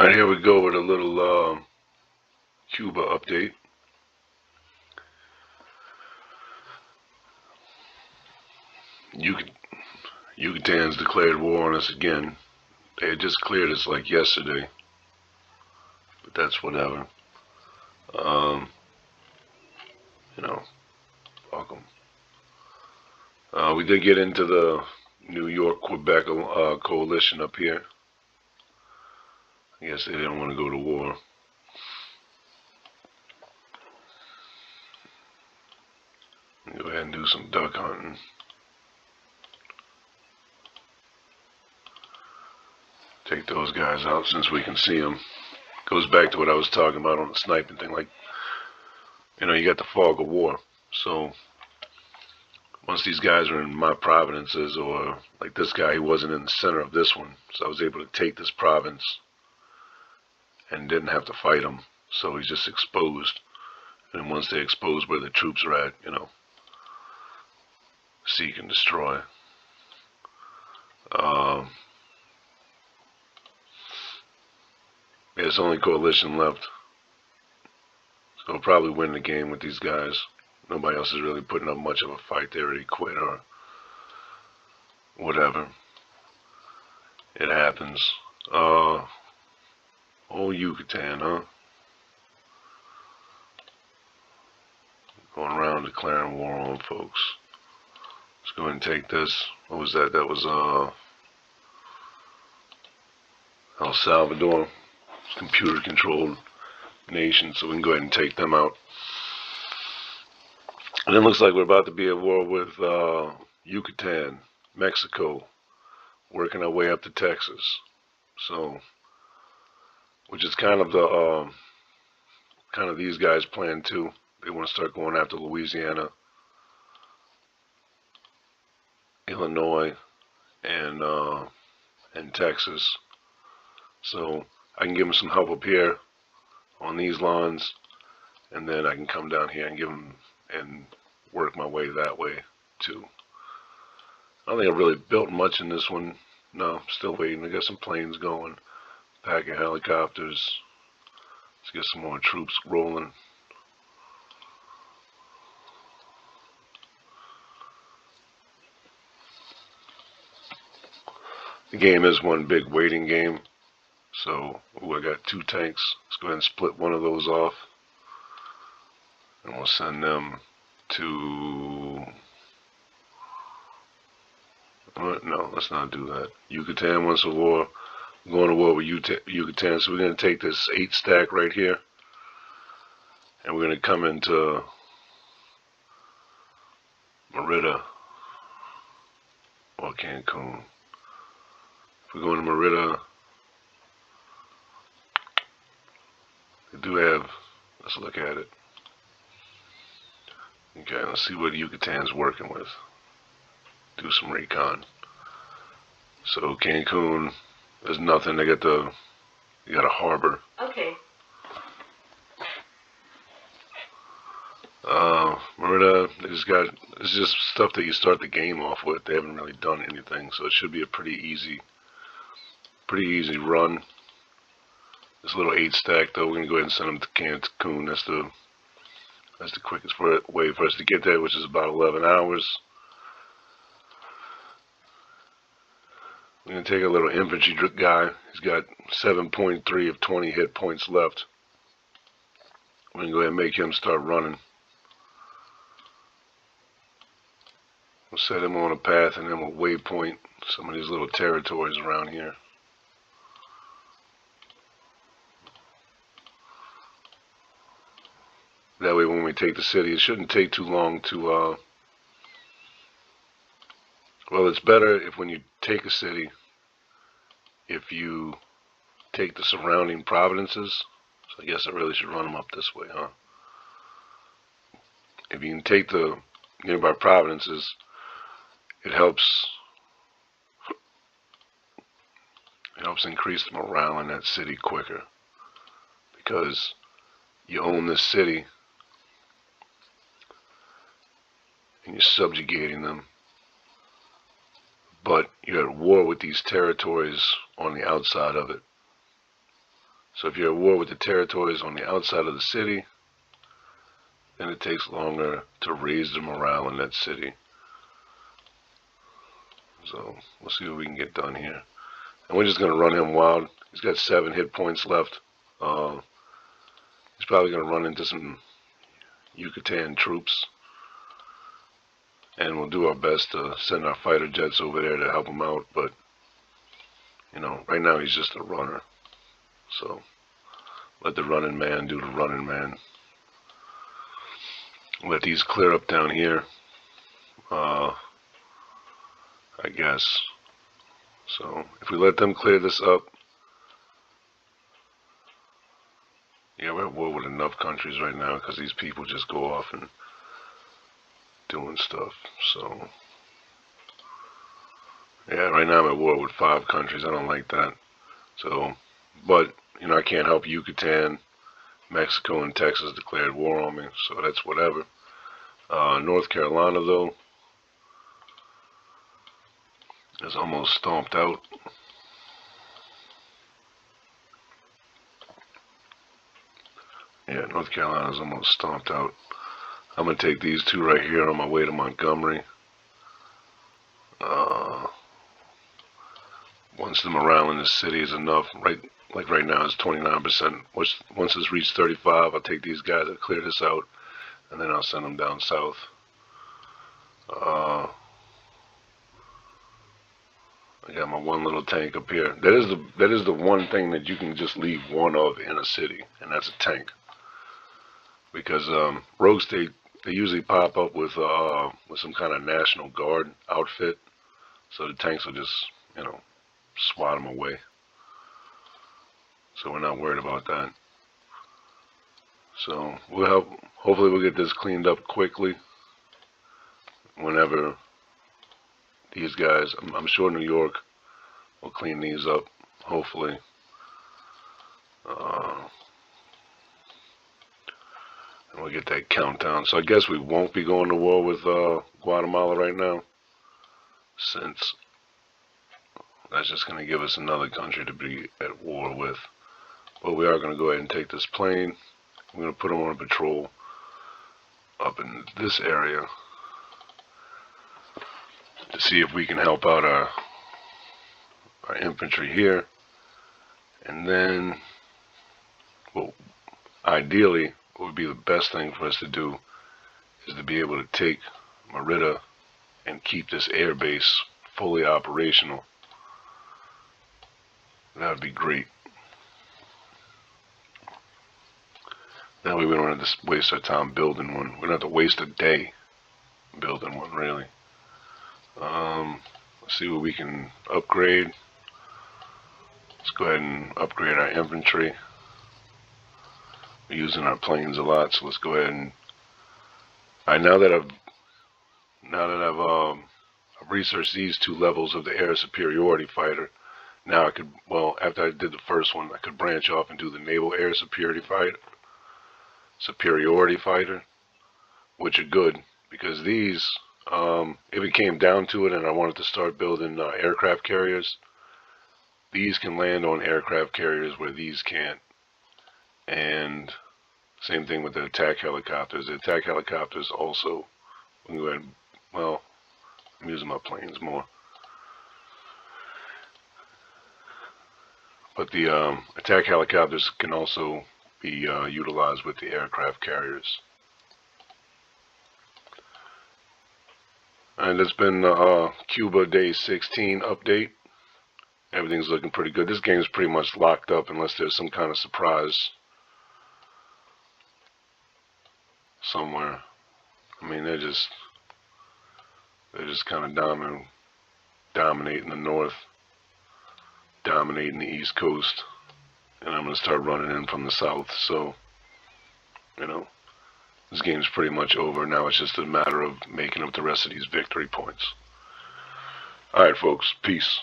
Alright, here we go with a little Cuba update. Yucatan's declared war on us again. They had just cleared us like yesterday, but that's whatever. You know, fuck 'em. We did get into the New York-Quebec coalition up here. I guess they didn't want to go to war. Go ahead and do some duck hunting. Take those guys out since we can see them. Goes back to what I was talking about on the sniping thing. Like, you got the fog of war. So once these guys are in my provinces, or like this guy, he wasn't in the center of this one, so I was able to take this province and didn't have to fight him. So he's just exposed. And once they expose where the troops are at, seek and destroy. It's only coalition left. So we'll probably win the game with these guys. Nobody else is really putting up much of a fight. They already quit or whatever. It happens. Old Yucatan, huh? Going around declaring war on folks. Let's go ahead and take this. What was that? That was El Salvador. Computer-controlled nation, so we can go ahead and take them out. And it looks like we're about to be at war with Yucatan, Mexico, working our way up to Texas. So, which is kind of the these guys' plan too. They want to start going after Louisiana, Illinois, and Texas. So I can give them some help up here on these lawns, and then I can come down here and give them and work my way that way too. I don't think I've really built much in this one. No, still waiting. I got some planes going, pack of helicopters. Let's get some more troops rolling. The game is one big waiting game. So, I got 2 tanks. Let's go ahead and split one of those off. And we'll send them to... No, let's not do that. Yucatan wants a war. I'm going to war with Yucatan. So we're going to take this 8 stack right here. And we're going to come into Merida or Cancun. If we go into Merida... They do have, let's look at it. Okay, let's see what Yucatan's working with. Do some recon. So Cancun, there's nothing. They got a harbor. Okay. Merida, it's just stuff that you start the game off with. They haven't really done anything, so it should be a pretty easy run. This little 8 stack though, we're gonna go ahead and send them to Cancun. That's the quickest way for us to get there, which is about 11 hours. We're gonna take a little infantry guy. He's got 7.3 of 20 hit points left. We're gonna go ahead and make him start running. We'll set him on a path and then we'll waypoint some of these little territories around here. That way when we take the city, it shouldn't take too long to, well, it's better if when you take a city, if you take the surrounding provinces. So I guess I really should run them up this way, huh? If you can take the nearby provinces, it helps increase the morale in that city quicker. Because you own this city, and you're subjugating them, but you're at war with these territories on the outside of it. So if you're at war with the territories on the outside of the city, then it takes longer to raise the morale in that city. So we'll see what we can get done here. And we're just going to run him wild. He's got 7 hit points left. He's probably going to run into some Yucatan troops. And we'll do our best to send our fighter jets over there to help him out. But, you know, right now he's just a runner. So let the running man do the running man. Let these clear up down here. I guess. So if we let them clear this up, yeah, we're at war with enough countries right now because these people just go off and doing stuff. So yeah, right now I'm at war with 5 countries. I don't like that. So, but you know, I can't help Yucatan. Mexico and Texas declared war on me, so that's whatever. North Carolina, though, is almost stomped out. Yeah, North Carolina is almost stomped out. I'm going to take these 2 right here on my way to Montgomery. Once the morale in the city is enough, like right now it's 29%. Once it's reached 35, I'll take these guys and clear this out, and then I'll send them down south. I got my one little tank up here. That is the one thing that you can just leave one of in a city, and that's a tank. Because rogues, they usually pop up with some kind of National Guard outfit, so the tanks will just, you know, swat them away. So we're not worried about that. So we'll help. Hopefully we'll get this cleaned up quickly. Whenever these guys, I'm sure New York will clean these up. Hopefully. And we'll get that countdown. So I guess we won't be going to war with Guatemala right now, since that's just going to give us another country to be at war with. But we are going to go ahead and take this plane. We're going to put them on a patrol up in this area to see if we can help out our infantry here. And then, well, ideally, what would be the best thing for us to do is to be able to take Merida and keep this air base fully operational. That would be great. That way we don't have to waste our time building one. We don't have to waste a day building one, really. Let's see what we can upgrade. Let's go ahead and upgrade our infantry. We're using our planes a lot, so let's go ahead and. Alright, now that I've researched these 2 levels of the air superiority fighter, now I could, well, after I did the first one, I could branch off and do the naval air superiority fighter, which are good, because these, if it came down to it and I wanted to start building aircraft carriers, these can land on aircraft carriers where these can't. And same thing with the attack helicopters. The attack helicopters also, we can go ahead and, well, I'm using my planes more. But the attack helicopters can also be utilized with the aircraft carriers. And it's been Cuba Day 16 update. Everything's looking pretty good. This game is pretty much locked up unless there's some kind of surprise somewhere. I mean, they're just kind of dominating the north, dominating the east coast, and I'm going to start running in from the south. So, you know, this game's pretty much over. Now it's just a matter of making up the rest of these victory points. Alright, folks. Peace.